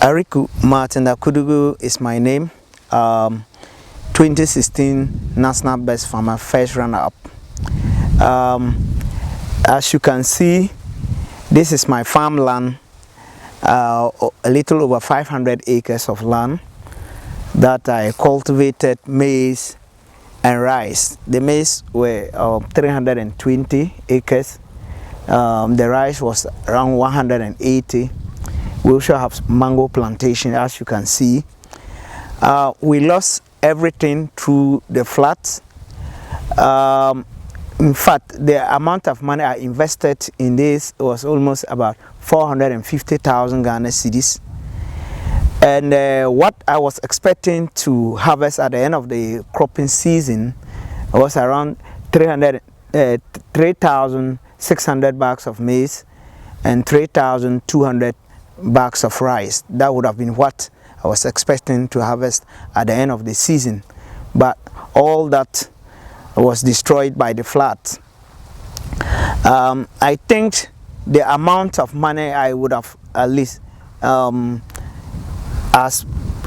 Ariku Martin Akudugu is my name. 2016 National Best Farmer, first runner-up. As you can see, this is my farmland, a little over 500 acres of land that I cultivated maize and rice. The maize were 320 acres. The rice was around 180. We also have mango plantation, as you can see. We lost everything through the floods. In fact, the amount of money I invested in this was almost about 450,000 Ghana cedis. And what I was expecting to harvest at the end of the cropping season was around 3,600 bags of maize and 3,200 bags of rice. That would have been what I was expecting to harvest at the end of the season. But all that was destroyed by the flood. I think the amount of money I would have at least as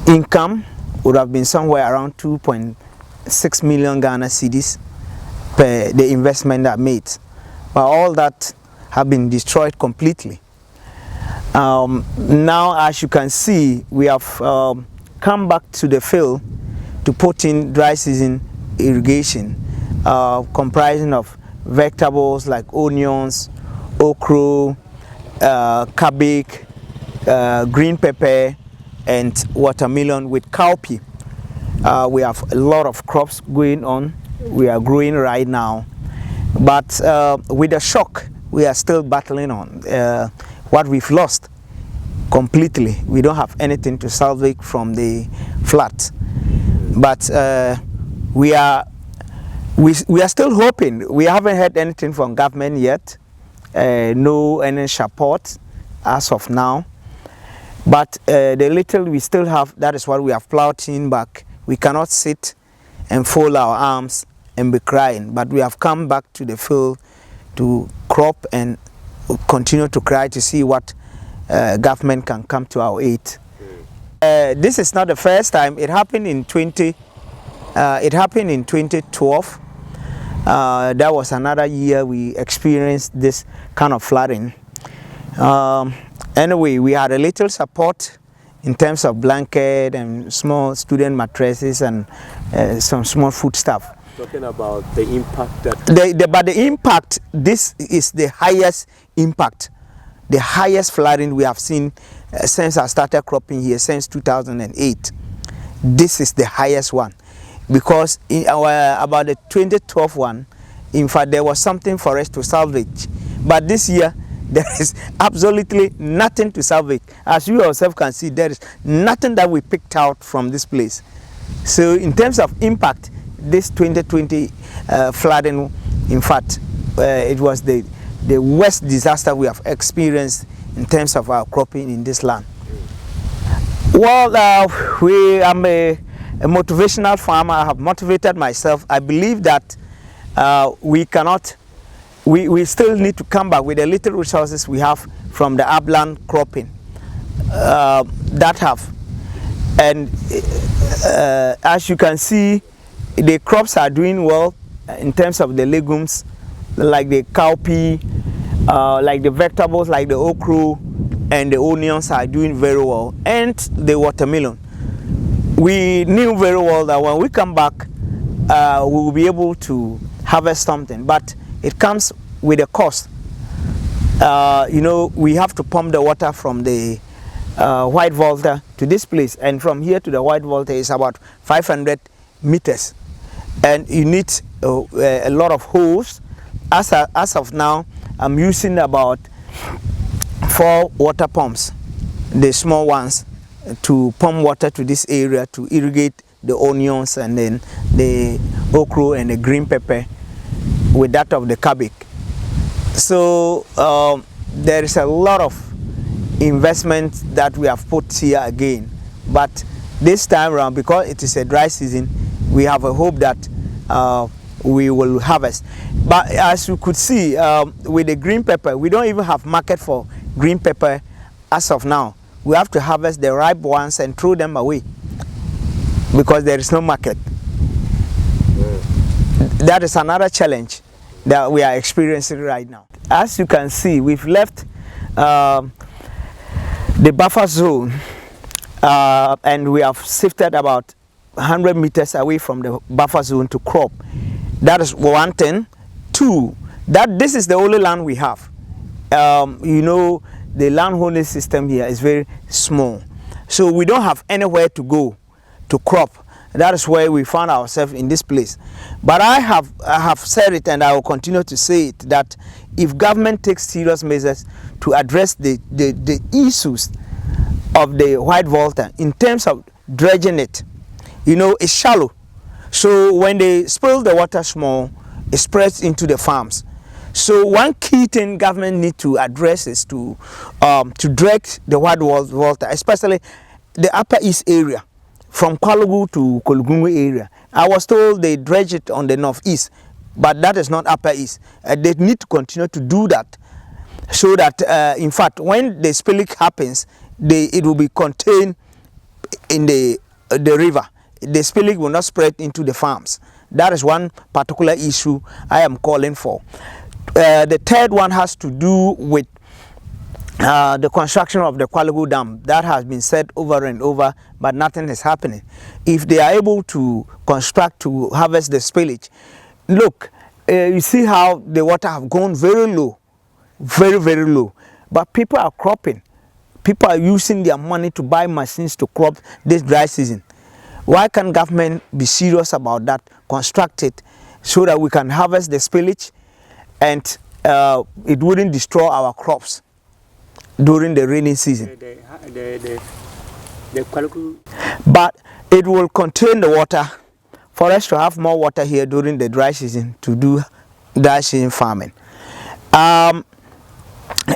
income would have been somewhere around 2.6 million Ghana cedis per the investment I made. But all that have been destroyed completely. Now, as you can see, we have come back to the field to put in dry season irrigation, comprising of vegetables like onions, okra, cabbage, green pepper, and watermelon with cowpea. We have a lot of crops going on. We are growing right now, but with the shock, we are still battling on. What we've lost completely. We don't have anything to salvage from the flood, but we are still hoping. We haven't heard anything from government yet. No any support as of now. But the little we still have, that is what we have plowed in back. We cannot sit and fold our arms and be crying. But we have come back to the field to crop and continue to cry to see what government can come to our aid. This is not the first time. It happened in 2012. That was another year we experienced this kind of flooding. Anyway, we had a little support in terms of blanket and small student mattresses and some small food stuff. Talking about the impact that... But the impact, this is the highest impact, the highest flooding we have seen since I started cropping here, since 2008. This is the highest one. Because in about the 2012 one, in fact, there was something for us to salvage. But this year, there is absolutely nothing to salvage. As you yourself can see, there is nothing that we picked out from this place. So in terms of impact, this 2020 flooding, in fact, it was the worst disaster we have experienced in terms of our cropping in this land. Well, I'm a motivational farmer. I have motivated myself. I believe that we still need to come back with the little resources we have from the upland cropping that have. And as you can see, the crops are doing well in terms of the legumes, like the cowpea, like the vegetables, like the okra, and the onions are doing very well, and the watermelon. We knew very well that when we come back, we will be able to harvest something, but it comes with a cost. You know, we have to pump the water from the White Volta to this place, and from here to the White Volta is about 500 meters, and you need a lot of hose. As of now, I'm using about 4 water pumps, the small ones, to pump water to this area to irrigate the onions and then the okra and the green pepper with that of the cabbage. So there is a lot of investment that we have put here again, but this time around, because it is a dry season, we have a hope that we will harvest. But as you could see, with the green pepper, we don't even have market for green pepper as of now. we have to harvest the ripe ones and throw them away because there is no market. That is another challenge that we are experiencing right now. As you can see, we've left the buffer zone and we have shifted about 100 meters away from the buffer zone to crop. That is one thing. Two, that this is the only land we have. You know, the land holding system here is very small, so we don't have anywhere to go to crop. That is why we found ourselves in this place. But I have said it, and I will continue to say it, that if government takes serious measures to address the issues of the white water in terms of dredging it, you know, it's shallow. So when they spill the water small, it spreads into the farms. So one key thing government need to address is to dredge the white water, especially the Upper East area, from Kwalugu to Kolugungu area. I was told they dredge it on the northeast, but that is not Upper East. They need to continue to do that, so that in fact when the spillage happens, it will be contained in the river. The spillage will not spread into the farms. That is one particular issue I am calling for. The third one has to do with the construction of the Kwalugu Dam. That has been said over and over, but nothing is happening. If they are able to construct to harvest the spillage, look, you see how the water have gone very low, very low. But people are cropping. People are using their money to buy machines to crop this dry season. Why can't government be serious about that, construct it so that we can harvest the spillage and it wouldn't destroy our crops during the rainy season? But it will contain the water for us to have more water here during the dry season to do dry season farming.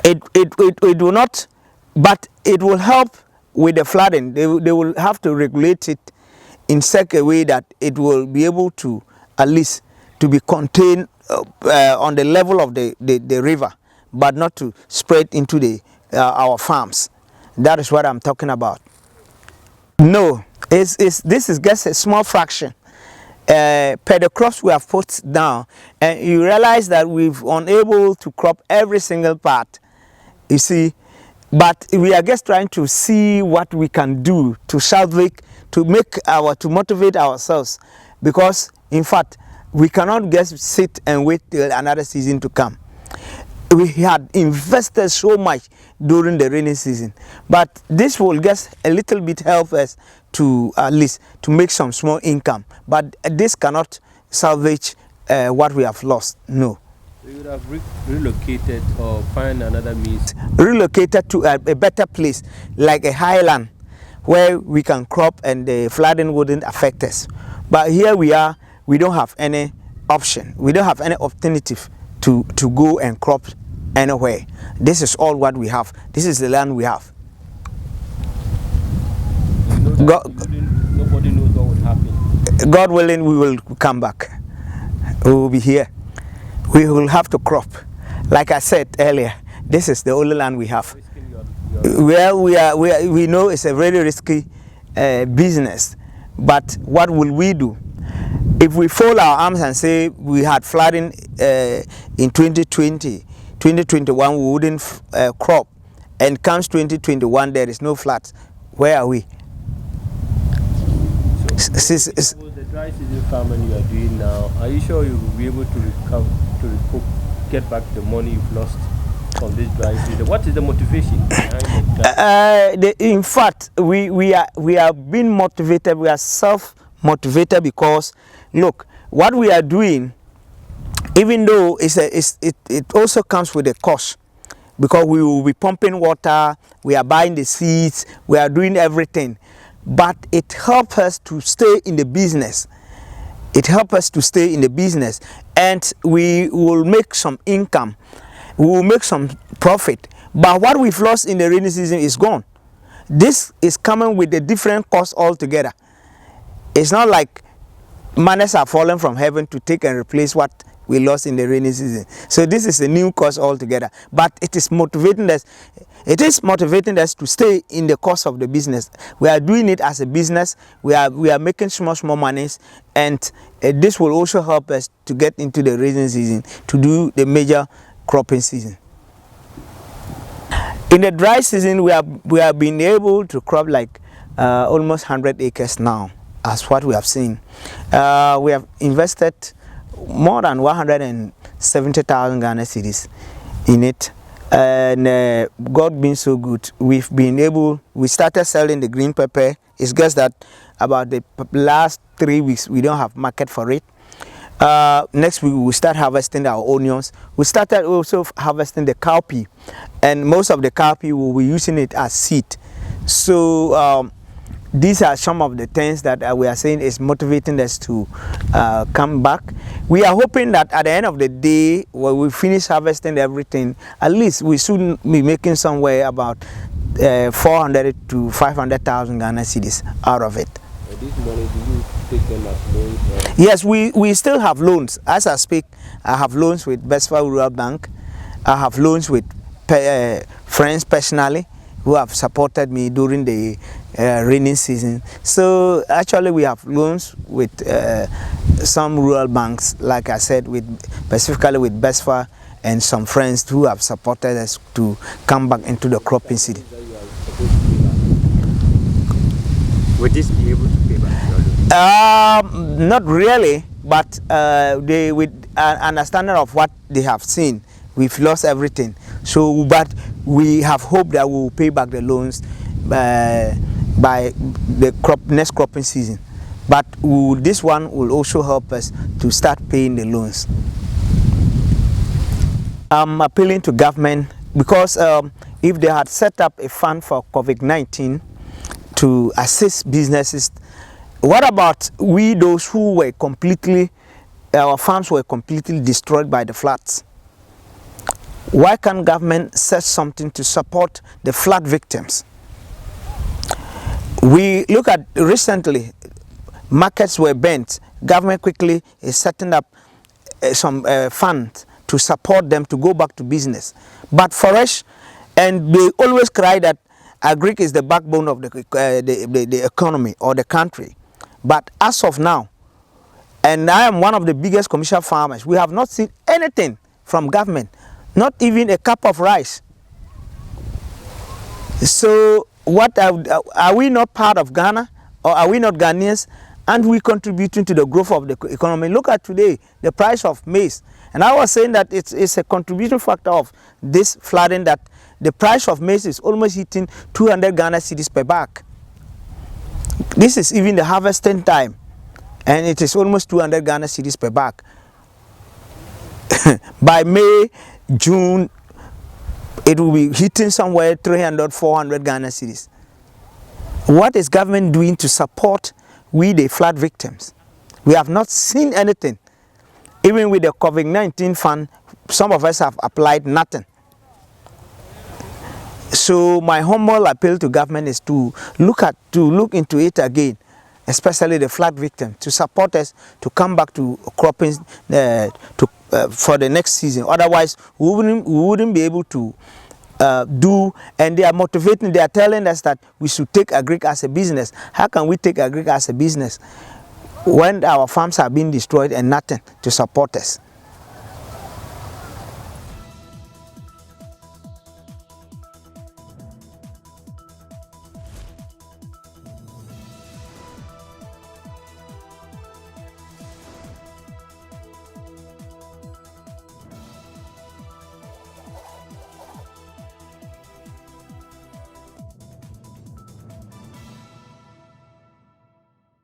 It will not, but it will help with the flooding. They will have to regulate it in such a way that it will be able to at least to be contained on the level of the river, but not to spread into our farms. That is what I'm talking about. No, this is just a small fraction per the crops we have put down, and you realize that we've unable to crop every single part, you see. But we are just trying to see what we can do to salvage, to motivate ourselves, because in fact we cannot just sit and wait till another season to come. We had invested so much during the rainy season, but this will just a little bit help us to at least to make some small income, but this cannot salvage what we have lost. No. You would have relocated or find another means. Relocated to a better place, like a highland, where we can crop and the flooding wouldn't affect us. But here we are, we don't have any option. We don't have any alternative to go and crop anywhere. This is all what we have. This is the land we have. Nobody knows what will happen. God willing, we will come back. We will be here. We will have to crop. Like I said earlier, this is the only land we have. Well, we know it's a very risky business, but what will we do? If we fold our arms and say we had flooding in 2020, 2021 we wouldn't crop, and comes 2021 there is no floods, where are we? So the dry season farming you are doing now, are you sure you will be able to recover, get back the money you've lost from this dry season? What is the motivation behind that? In fact, we are being motivated. We are self-motivated because, look, what we are doing, even though it also comes with a cost, because we will be pumping water, we are buying the seeds, we are doing everything, but it helps us to stay in the business. It helps us to stay in the business, and we will make some income. We will make some profit. But what we've lost in the rainy season is gone. This is coming with a different cost altogether. It's not like manners are falling from heaven to take and replace what we lost in the rainy season. So this is a new cost altogether. But it is motivating us. it is motivating us to stay in the course of the business. We are doing it as a business. We are making small monies, and this will also help us to get into the raising season, to do the major cropping season. In the dry season, we have been able to crop like almost 100 acres now, as what we have seen. We have invested more than 170,000 Ghana cedis in it, and God being so good, we started selling the green pepper. It's just that about the last 3 weeks we don't have market for it. Next week we will start harvesting our onions. We started also harvesting the cowpea, and most of the cowpea we will be using it as seed. So these are some of the things that we are saying is motivating us to come back. We are hoping that at the end of the day, when we finish harvesting everything, at least we should be making somewhere about 400 to 500,000 Ghana cedis out of it. This money, do you take them as loans? Yes, we still have loans. As I speak, I have loans with Besfa Rural Bank. I have loans with friends personally who have supported me during the rainy season. So actually we have loans with some rural banks, like I said, specifically with Besfa, and some friends who have supported us to come back into the cropping season. Would this be able to pay back your loan? Not really, but they, with an understanding of what they have seen, we've lost everything. So, but we have hope that we will pay back the loans by the next cropping season. But this one will also help us to start paying the loans. I'm appealing to government because if they had set up a fund for COVID-19 to assist businesses, what about we, those who were our farms were completely destroyed by the floods? Why can't government set something to support the flood victims? We look at recently, markets were burnt. Government quickly is setting up some funds to support them to go back to business. But for us, and they always cry that agric is the backbone of the economy or the country. But as of now, and I am one of the biggest commercial farmers, we have not seen anything from government, not even a cup of rice. So what are we not part of Ghana, or are we not Ghanaians? And we contributing to the growth of the economy. Look at today, the price of maize. And I was saying that it's a contributing factor of this flooding, that the price of maize is almost hitting 200 Ghana cedis per bag. This is even the harvesting time, and it is almost 200 Ghana cedis per bag. By May, June, it will be hitting somewhere 300, 400 Ghana cedis. What is government doing to support the flood victims? We have not seen anything. Even with the COVID-19 fund, some of us have applied nothing. So my humble appeal to government is to look into it again, especially the flood victims, to support us to come back to cropping for the next season. Otherwise, we wouldn't be able to do. And they are motivating. They are telling us that we should take agric as a business. How can we take agric as a business when our farms are being destroyed and nothing to support us?